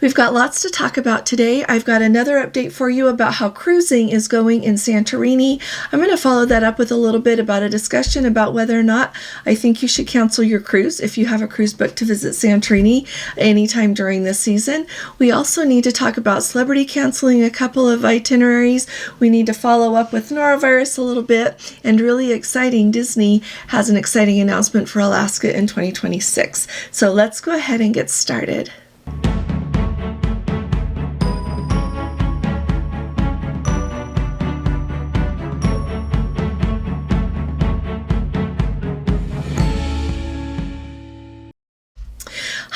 We've got lots to talk about today. I've got another update for you about how cruising is going in Santorini. I'm going to follow that up with a little bit about a discussion about whether or not I think you should cancel your cruise if you have a cruise booked to visit Santorini anytime during this season. We also need to talk about celebrity canceling a couple of itineraries. We need to follow up with Norovirus a little bit, and really exciting, Disney has an exciting announcement for Alaska in 2026. So let's go ahead and get started.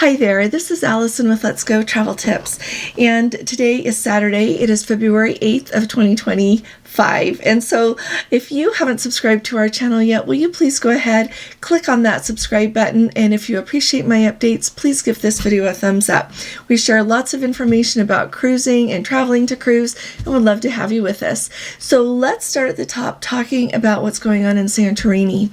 Hi there, this is Allison with Let's Go Travel Tips, and today is Saturday. It is February 8th of 2025, and so if you haven't subscribed to our channel yet, will you please go ahead, click on that subscribe button, and if you appreciate my updates, please give this video a thumbs up. We share lots of information about cruising and traveling to cruise, and would love to have you with us. So let's start at the top talking about what's going on in Santorini.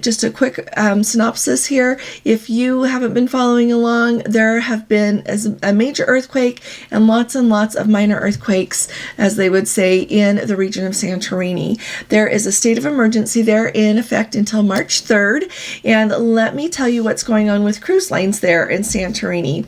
Just a quick synopsis here. If you haven't been following along, there have been a major earthquake and lots of minor earthquakes, as they would say, in the region of Santorini. There is a state of emergency there in effect until March 3rd, and let me tell you what's going on with cruise lines there in Santorini.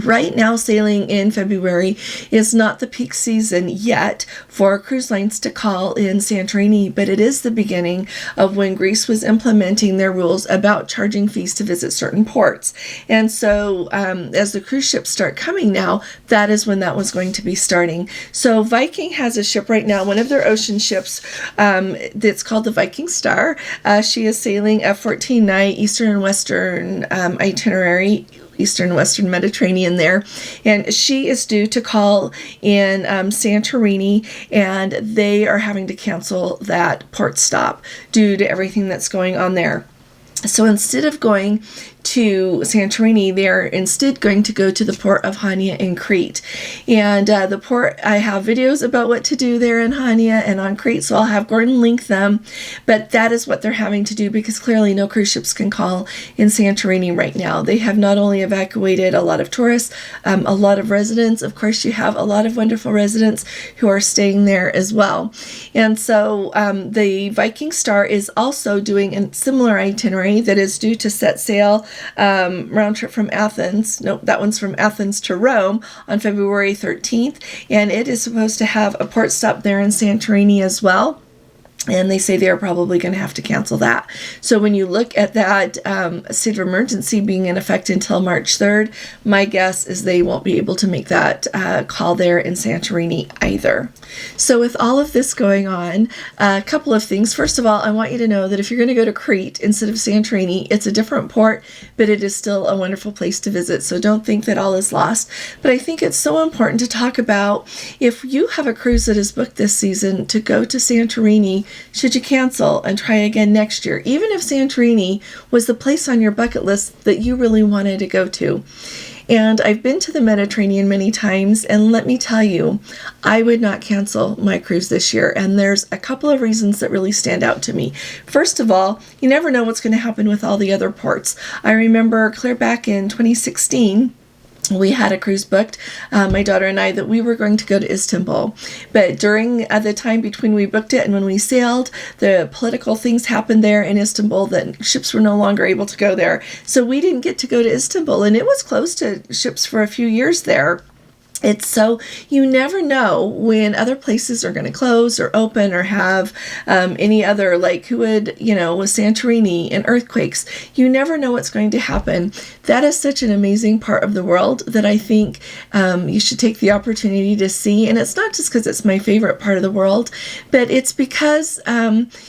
Right now, sailing in February is not the peak season yet for cruise lines to call in Santorini, but it is the beginning of when Greece was implementing their rules about charging fees to visit certain ports. And so as the cruise ships start coming now, that is when that was going to be starting. So Viking has a ship right now, one of their ocean ships, that's called the Viking Star. She is sailing a 14-night Eastern and Western itinerary, Eastern Western Mediterranean there, and she is due to call in Santorini, and they are having to cancel that port stop due to everything that's going on there. So instead of going to Santorini, they're instead going to go to the port of Hania in Crete. And the port, I have videos about what to do there in Hania and on Crete, so I'll have Gordon link them. But that is what they're having to do because clearly no cruise ships can call in Santorini right now. They have not only evacuated a lot of tourists, a lot of residents. Of course, you have a lot of wonderful residents who are staying there as well. And so the Viking Star is also doing a similar itinerary that is due to set sail round trip from Athens. Nope, that one's from Athens to Rome on February 13th, and it is supposed to have a port stop there in Santorini as well. And they say they're probably going to have to cancel that. So when you look at that state of emergency being in effect until March 3rd, my guess is they won't be able to make that call there in Santorini either. So with all of this going on, a couple of things. First of all, I want you to know that if you're going to go to Crete instead of Santorini, it's a different port, but it is still a wonderful place to visit. So don't think that all is lost. But I think it's so important to talk about if you have a cruise that is booked this season to go to Santorini, should you cancel and try again next year, even if Santorini was the place on your bucket list that you really wanted to go to. And I've been to the Mediterranean many times, and let me tell you, I would not cancel my cruise this year, and there's a couple of reasons that really stand out to me. First of all, you never know what's going to happen with all the other ports. I remember clear back in 2016, we had a cruise booked, my daughter and I, that we were going to go to Istanbul. But during the time between we booked it and when we sailed, the political things happened there in Istanbul that ships were no longer able to go there. So we didn't get to go to Istanbul, and it was closed to ships for a few years there. It's so you never know when other places are going to close or open or have any other, like who would, with Santorini and earthquakes, you never know what's going to happen. That is such an amazing part of the world that I think you should take the opportunity to see. And it's not just because it's my favorite part of the world, but it's because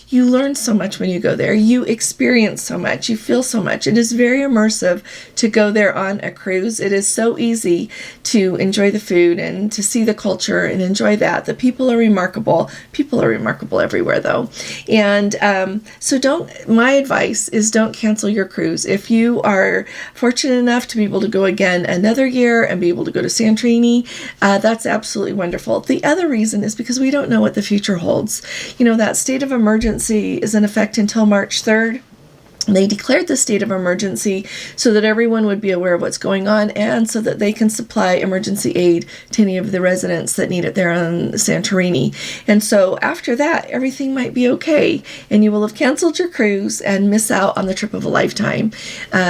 you learn so much when you go there. You experience so much. You feel so much. It is very immersive to go there on a cruise. It is so easy to enjoy the food and to see the culture and enjoy that. The people are remarkable. People are remarkable everywhere, though. And so my advice is don't cancel your cruise. If you are fortunate enough to be able to go again another year and be able to go to Santorini, that's absolutely wonderful. The other reason is because we don't know what the future holds. That state of emergency is in effect until March 3rd. They declared the state of emergency so that everyone would be aware of what's going on and so that they can supply emergency aid to any of the residents that need it there on Santorini. And so after that, everything might be okay, and you will have canceled your cruise and miss out on the trip of a lifetime.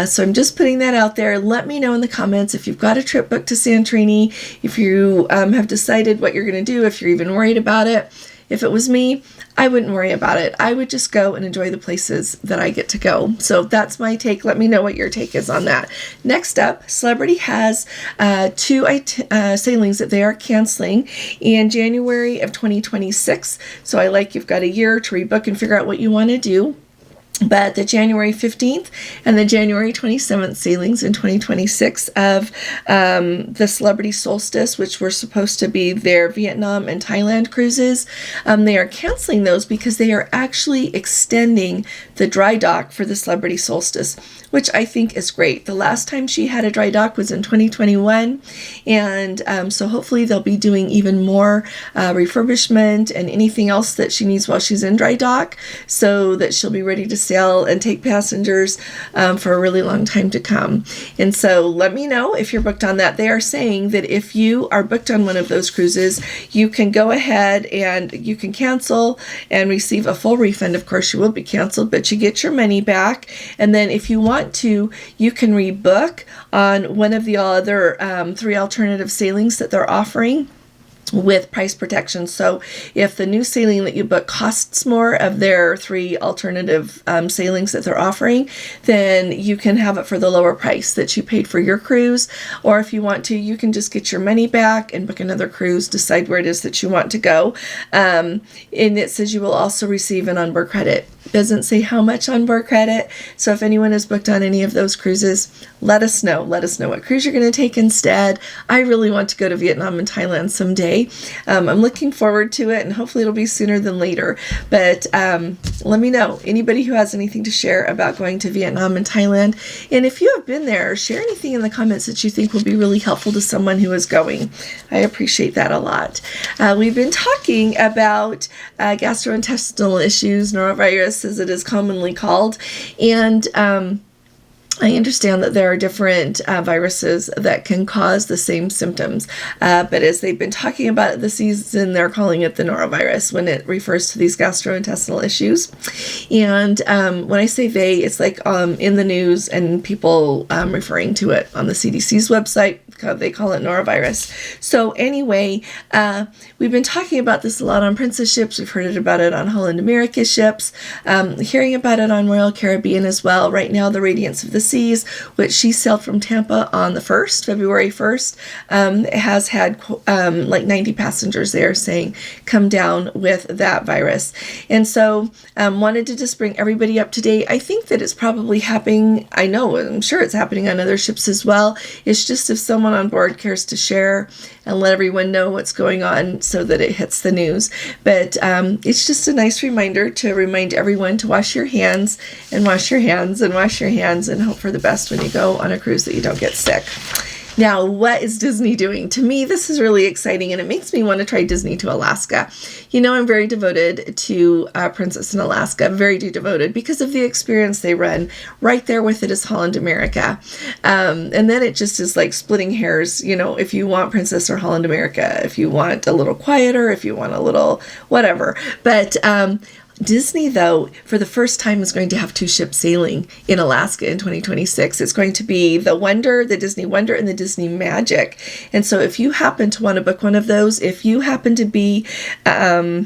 So I'm just putting that out there. Let me know in the comments if you've got a trip booked to Santorini, if you have decided what you're going to do, if you're even worried about it. If it was me, I wouldn't worry about it. I would just go and enjoy the places that I get to go. So that's my take. Let me know what your take is on that. Next up, Celebrity has two sailings that they are canceling in January of 2026. So you've got a year to rebook and figure out what you want to do. But the January 15th and the January 27th sailings in 2026 of the Celebrity Solstice, which were supposed to be their Vietnam and Thailand cruises, they are canceling those because they are actually extending the dry dock for the Celebrity Solstice, which I think is great. The last time she had a dry dock was in 2021, and so hopefully they'll be doing even more refurbishment and anything else that she needs while she's in dry dock so that she'll be ready to sail and take passengers for a really long time to come. And so let me know if you're booked on that. They are saying that if you are booked on one of those cruises, you can go ahead and you can cancel and receive a full refund. Of course, you will be canceled, but you get your money back. And then if you want to, you can rebook on one of the other 3 alternative sailings that they're offering with price protection. So if the new sailing that you book costs more of their 3 alternative sailings that they're offering, then you can have it for the lower price that you paid for your cruise. Or if you want to, you can just get your money back and book another cruise, decide where it is that you want to go. And it says you will also receive an onboard credit. Doesn't say how much onboard credit. So if anyone is booked on any of those cruises, let us know. Let us know what cruise you're going to take instead. I really want to go to Vietnam and Thailand someday. I'm looking forward to it, and hopefully it'll be sooner than later. But let me know, anybody who has anything to share about going to Vietnam and Thailand. And if you have been there, share anything in the comments that you think will be really helpful to someone who is going. I appreciate that a lot. We've been talking about gastrointestinal issues, norovirus as it is commonly called, and I understand that there are different viruses that can cause the same symptoms, but as they've been talking about it this season, they're calling it the norovirus when it refers to these gastrointestinal issues. And when I say they, it's like in the news and people referring to it on the CDC's website. They call it norovirus. So anyway, we've been talking about this a lot on Princess ships. We've heard about it on Holland America ships, hearing about it on Royal Caribbean as well. Right now, the Radiance of the Seas, which she sailed from Tampa on the 1st, February 1st, has had like 90 passengers there saying come down with that virus. And so wanted to just bring everybody up to date. I think that it's probably happening. I'm sure it's happening on other ships as well. It's just if someone on board cares to share and let everyone know what's going on so that it hits the news. But it's just a nice reminder to remind everyone to wash your hands and wash your hands and wash your hands and hope for the best when you go on a cruise that you don't get sick. Now, what is Disney doing? To me, this is really exciting, and it makes me want to try Disney to Alaska. You know, I'm very devoted to Princess in Alaska, very devoted, because of the experience they run. Right there with it is Holland America. And then it just is like splitting hairs, you know, if you want Princess or Holland America, if you want a little quieter, if you want a little whatever. But Disney, though, for the first time is going to have 2 ships sailing in Alaska in 2026. It's going to be the Wonder, the Disney Wonder, and the Disney Magic. And so if you happen to want to book one of those, if you happen to be a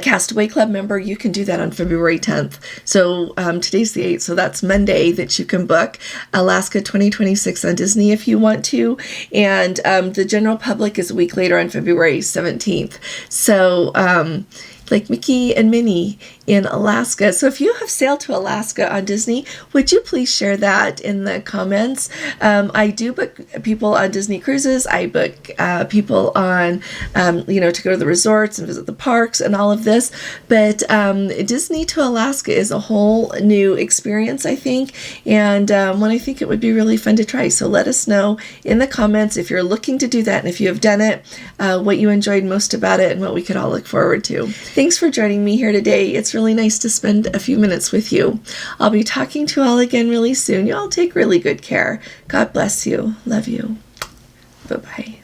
Castaway Club member, you can do that on February 10th. So today's the 8th, so that's Monday that you can book Alaska 2026 on Disney if you want to. And the general public is a week later on February 17th. So like Mickey and Minnie in Alaska. So if you have sailed to Alaska on Disney, would you please share that in the comments? I do book people on Disney cruises. I book people on, to go to the resorts and visit the parks and all of this. But Disney to Alaska is a whole new experience, I think, and one I think it would be really fun to try. So let us know in the comments if you're looking to do that and if you have done it, what you enjoyed most about it and what we could all look forward to. Thanks for joining me here today. It's really nice to spend a few minutes with you. I'll be talking to you all again really soon. You all take really good care. God bless you. Love you. Bye-bye.